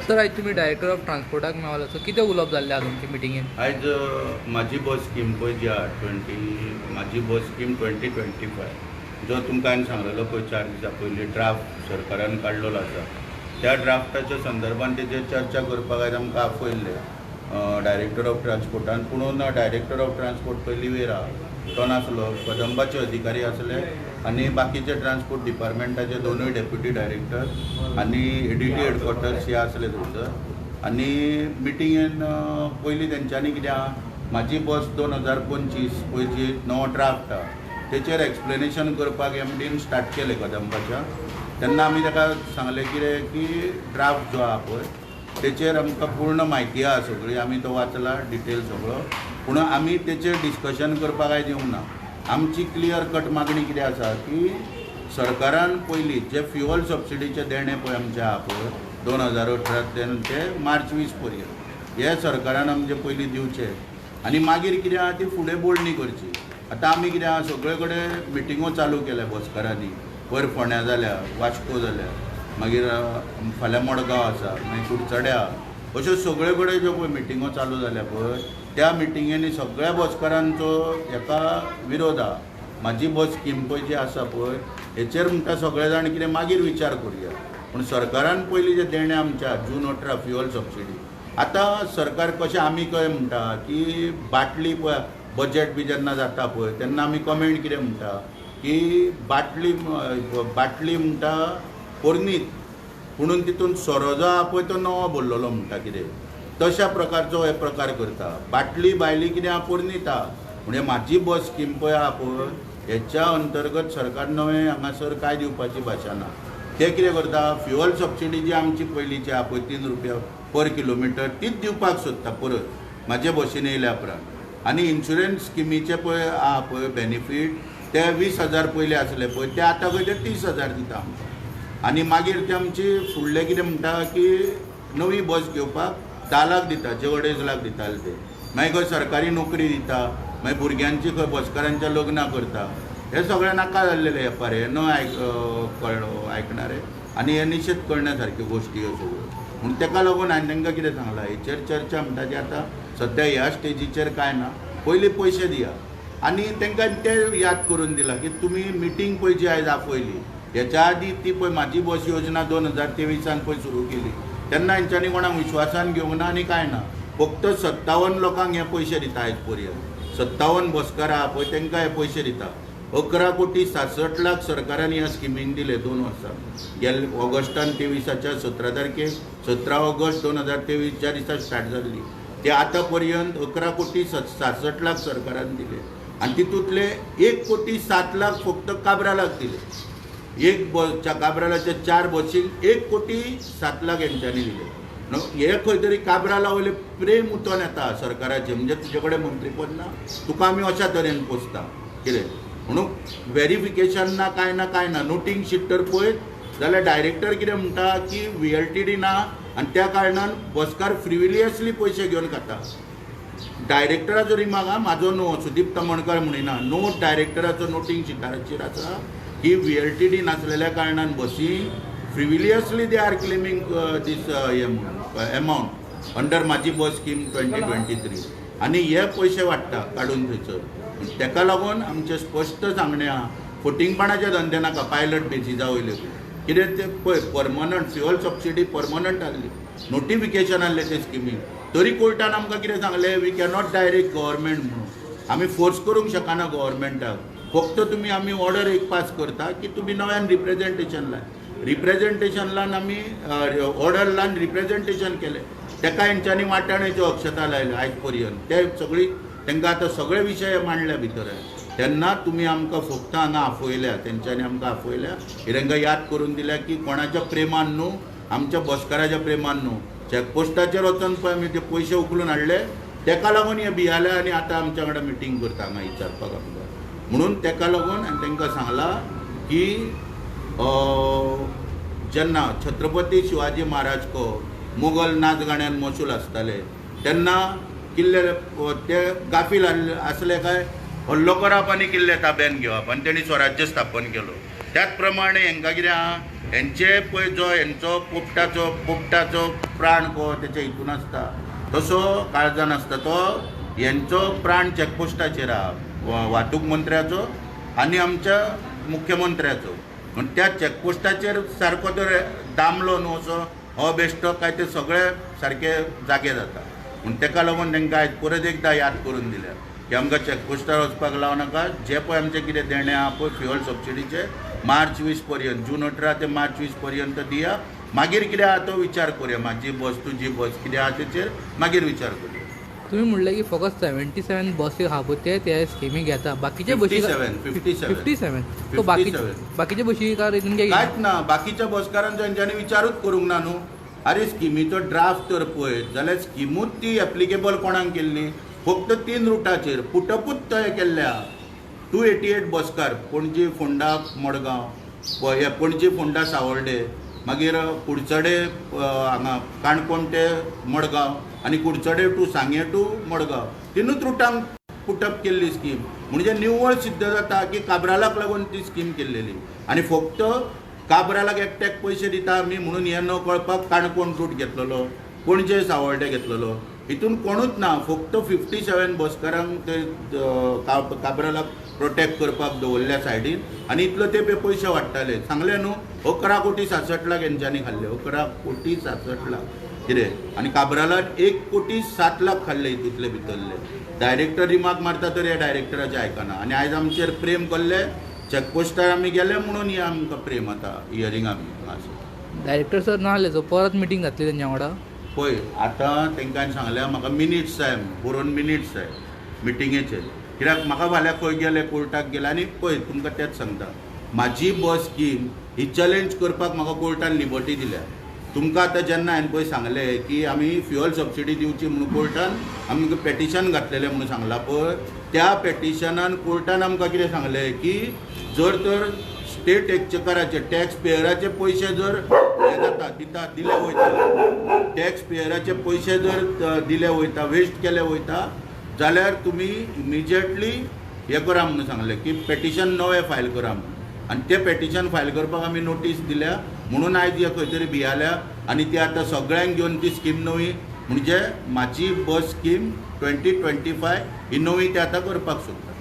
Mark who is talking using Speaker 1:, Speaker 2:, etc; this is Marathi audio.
Speaker 1: तर आज तुम्ही डायरेक्टर ऑफ ट्रान्सपोर्टाक मेळ्ळो सो कितें उलोवप जाल्लें आहा तुमचे मिटिंगेन?
Speaker 2: आज माझी बस स्कीम पळय जी आहा माझी बस स्कीम 2025 जो तुमकां हांवें सांगलेलो पळय 4 दिसां पयलीं ड्राफ्ट सरकारान काडलेलो आसा त्या ड्राफ्टाच्या संदर्भान तेजेर चर्चा करपाक आयज आमकां आपयल्ले डायरेक्टर ऑफ ट्रान्सपोर्टान. पुणून डायरेक्टर ऑफ ट्रान्सपोर्ट पयलीं वेरा तो नासलो, कदंबाचे अधिकारी आसले आनी बाकीचे ट्रान्सपोर्ट डिपार्टमेंटाचे दोनूय डेप्युटी डायरेक्टर आनी एडीटी हेडक्वॉर्टर्स हे आसले थंयसर. आनी मिटिंगेन पयलीं तेंच्यांनी कितें आहा म्हाजी बस 2025 पळय जी नवो ड्राफ्ट आहा तेचेर एक्सप्लेनेशन करपाक एमडीन स्टार्ट केलें कदंबाच्या. तेन्ना आमी ताका सांगलें कितें की ड्राफ्ट जो आहा पळय तेचेर आमकां पूर्ण म्हायती आहा सगळी, आमी तो वाचला डिटेल सगळो, पूण आमी तेचेर डिस्कशन करपाक आयज येवंक ना. आमची क्लियर कट मागणी कितें आसा की सरकारान पयलीं जे फ्युअल सबसिडीचे देणे पळय आमचे आहा पळय 2018 ते मार्च 20 पर्यंत हे सरकारान आमचे पयलीं दिवचे आनी मागीर कितें आहा ती फुडें बोडणी करची. आतां आमी कितें आहा सगळे कडेन मिटिंगो चालू केल्या बसकारांनी, वयर फोंड्या जाल्या, वास्को जाल्या, मागीर फाल्यां मडगांव आसा, मागीर कुडचड्या, अश्यो सगळे कडेन ज्यो पळय मिटिंगो चालू जाल्या पळय त्या मिटिंगेनी सगळ्या बसकारांचो हेका विरोध आहा. म्हाजी बस स्कीम पळय जी आसा पळय हेचेर म्हणटा सगळे जाण कितें मागीर विचार करुया, पूण सरकारान पयलीं जे देणे आमच्या जून 18 फ्युअल सबसिडी आतां सरकार कशें आमी कशें म्हणटा की बाटली पळय बजेट बी जेन्ना जाता पळय तेन्ना आमी कमेंट कितें म्हणटा की बाटली म्हणटा पोरनीत पुणून तितून सोरो जो आहा पळय तो नवो भरलेलो म्हणटा कितें तशा प्रकारचो हे प्रकार करता. बाटली बायली कितें आहा पोरनीत आहा, म्हणजे म्हाजी बस स्कीम पळय आहा पळय हेच्या अंतर्गत सरकार नवें हांगासर कांय दिवपाची भाशा ना. ते कितें करता फ्युअल सबसिडी जी आमची पयलींची आहा पळय 3 रुपया पर किलोमिटर तीच दिवपाक सोदता परत म्हाजे बसीन येयल्या उपरांत. आनी इन्शुरन्स स्किमीचे पळय आहा पळय बेनिफीट ते 20,000 पयलीं आसले पळय ते आतां खंय ते 30,000 दिता आमकां. आनी मागीर ते आमची फुडले कितें म्हणटा की नवी बस घेवपाक 10 लाख दिता, जे 2.5 लाख दिताले ते, मागीर खंय सरकारी नोकरी दिता, मागीर भुरग्यांची खंय बसकारांच्या लग्नां करता. हे सगळे नाका जाल्लेले वेपार, हे न आयकणारे आनी हे निशेध करण्यासारक्यो गोश्टी ह्यो सगळ्यो. म्हणून तेका लागून हांवें तांकां कितें सांगलां हेचेर चर्चा म्हणटा ती आतां सद्या ह्या स्टेजीचेर कांय ना, पयलीं पयशे दिया. आनी तांकां ते याद करून दिलां की तुमी मिटींग पळय जी आयज आपयली हेच्या आदी ती पळय म्हाजी बस योजना 2023 पळय सुरू केली तेन्ना हेंच्यांनी कोणाक विश्वासान घेवंक ना आनी कांय ना. फक्त 57 लोकांक हे पयशे दिता आयज पर्यंत, 57 बसकार आहा पळय तांकां हे पयशे दिता. 11,67,00,000 सरकारान ह्या स्किमीक दिले 2 वर्सां. गेल्ले ऑगस्टान 23च्या 17 तारखेक 17 ऑगस्ट 2023 ज्या दिसा स्टार्ट जाल्ली ते आतां पर्यंत 11,67,00,000 सरकारान दिले आनी तितूंतले 1,07,00,000 फक्त काब्रालाक दिले. एक काब्रालाच्या 4 बसीक 1,07,00,000 हेंच्यांनी दिले. हे खंय तरी काब्राला वयले प्रेम उतोन येता सरकाराचें, म्हणजे तुजे कडेन मंत्रीपद ना तुका आमी अशा तरेन पोसता कितें म्हणून व्हेरिफिकेशन ना कांय ना. नोटींग शीट तर पळयत जाल्यार डायरेक्टर कितें म्हणटा की VLTD ना आनी त्या कारणान बसकार फ्रिविलियसली पयशे घेवन खाता. डायरेक्टराचो रिमार्क आहा म्हाजो नो, सुदीप तमणकार म्हणिना, नोट डायरेक्टराचो नोटींग शिटाचेर आसा की VLTD नासलेल्या कारणान बसी frivolously they are claiming this amount under म्हाजी बस स्कीम 2023 आनी हे पयशे वाडटा काडून थंयसर. तेका लागून आमचें स्पश्ट सांगणें आहा फटिंगपणाचे धंदे नाका पायलट बेसिसा वयले कितें ते पळय परमनंट फ्युअल सबसिडी परमनंट आहली, नोटिफिकेशन आहले ते स्किमीक, तरी कोर्टान आमकां कितें सांगलें वी कॅनॉट डायरेक्ट गव्हर्मेंट म्हणून आमी फोर्स करूंक शकना गव्हर्मेंटाक. फक्त तुमी आमी ऑर्डर एक पास करता की तुमी नव्यान रिप्रेझेंटेशन लावन आमी ऑर्डर लावन रिप्रेझेंटेशन केलें, तेका हेंच्यांनी वाटाण्याच्यो अक्षता लायल्या आयज पर्यंत. ते सगळी तांकां आतां सगळे विशय मांडल्या भितर तेन्ना तुमी आमकां फक्त हांगा आफयल्या, तेंच्यांनी आमकां आफयल्या. हे तांकां याद करून दिल्या की कोणाच्या प्रेमान न्हू, आमच्या बसकाराच्या प्रेमान न्हू, चॅकपोस्टाचेर वचून पळय आमी ते पयशे उखलून हाडले तेका लागून हे भियाले आनी आतां आमच्या कडेन मिटींग करता हांगा विचारपाक आमकां. म्हणून तेका लागून हांवें तांकां सांगलां की जेन्ना छत्रपती शिवाजी महाराज को मुघल नाच गाण्यान मसूल आसताले तेन्ना किल्ले ते गाफील आसले काय हल्लो करप आनी किल्ले ताब्यान घेवप आनी तेणी स्वराज्य स्थापन केलो. त्याच प्रमाणे हांकां कितें आहा हेंचे पळय जो हेंचो पोपटाचो प्राण को तेच्या हितून आसता तसो काळजान आसता तो हेंचो प्राण चॅकपोस्टाचेर आहा वाहतूक मंत्र्याचो आनी आमच्या मुख्यमंत्र्याचो म्हण त्या चॅकपोस्टाचेर सारको तर दामलो न्हू असो हो बेश्टो काय ते सगळे सारके जागे जाता म्हण तेका लागून तांकां आयज परत एकदां याद करून दिल्या की आमकां चॅकपोस्टार वचपाक लावनाका जे पळय आमचे कितें देणें आहा पळय फ्युअल सबसिडीचे मार्च 20 पर्यंत जून 18 ते मार्च 20 पर्यंत दिया मागीर कितें आहा तो विचार करुया म्हाजी बस तुजी बस कितें आहा तेचेर मागीर विचार करुया
Speaker 1: तुम्ही म्हणले की फकत 77 बसी आहा पळय ते त्या स्किमी घेता बाकीचे बसी 57 तो बाकीचे बसी का रिजन
Speaker 2: कांयच ना बाकीच्या बसकारांचो हेंच्यांनी विचारूच करूंक ना न्हू अरे स्किमीचो ड्राफ्ट तर पळय जाल्यार स्किमूच ती एप्लिकेबल कोणाक केल्ली फक्त 3 रुटाचेर पुटपूच तय केल्ल्या 288 बसकार पणजी फोंडा मडगांव पणजी फोंडा सावर्डे मागीर कुडचडे हांगा काणकोण ते मडगांव आनी कुडचडे टू सांगे टू मडगांव 3 रुटांक पुटअप केल्ली स्कीम म्हणजे निव्वळ सिद्ध जाता की काब्रालाक लागून ती स्कीम केल्लेली आनी फक्त काब्रालाक एकट्याक पयशे दिता आमी म्हणून हें न कळपाक काणकोण रूट घेतलेलो पणजे सावर्डे घेतलेलो हितून कोणूच ना फक्त 57 बसकारांक ते काब्रालाक प्रोटेक्ट करपाक दवरल्या सायडीन आनी इतलो ते पयशे वाडटाले सांगले न्हू 11 कोटी 66 लाख हेंच्यांनी खाल्ले 11 कोटी 66 लाख कितें आनी काब्रालाक 1 कोटी 7 लाख खाल्ले हितूंतले भितरले डायरेक्टर रिमार्क मारता तर हे डायरेक्टराचे आयकना आनी आयज आमचेर प्रेम केल्ले चॅकपोस्टार आमी गेले म्हणून हे आमकां प्रेम आता हियरींग आमी
Speaker 1: डायरेक्टर सर नासले सो परत मिटींग घातली तेंच्या वांगडा
Speaker 2: पळय आतां तेंकां सांगल्या म्हाका मिनिट्स जाय बरोवन मिनिट्स जाय मिटिंगेचे कित्याक म्हाका फाल्यां खंय गेले कोर्टाक गेले आनी पळय तुमकां तेंच सांगता म्हाजी बस स्कीम ही चॅलेंज करपाक म्हाका कोर्टान लिबर्टी दिल्या तुमकां आतां जेन्ना हांवें पळय सांगलें की आमी फ्युअल सबसिडी दिवची म्हणून कोर्टान आमकां पेटिशन घातलेलें म्हणून सांगलां पळय त्या पेटिशनान कोर्टान आमकां कितें सांगलें की जर तर स्टेट एक्चेकराचे टॅक्स पेयराचे पयशे जर हे जाता दिले वयता टॅक्स पेयराचे पयशे जर दिले वयता वेस्ट केले वयता जाल्यार तुमी इमिजिएटली हे करा म्हणून सांगलें की पेटिशन नवें फायल करा म्हणून आनी तें पेटिशन फायल करपाक आमी नोटीस दिल्या म्हणून आयज हे खंय तरी भियाल्या आनी ती आतां सगळ्यांक घेवन ती स्कीम नवी म्हणजे म्हाजी बस स्कीम 2025 ही नवी ती आतां करपाक सोदता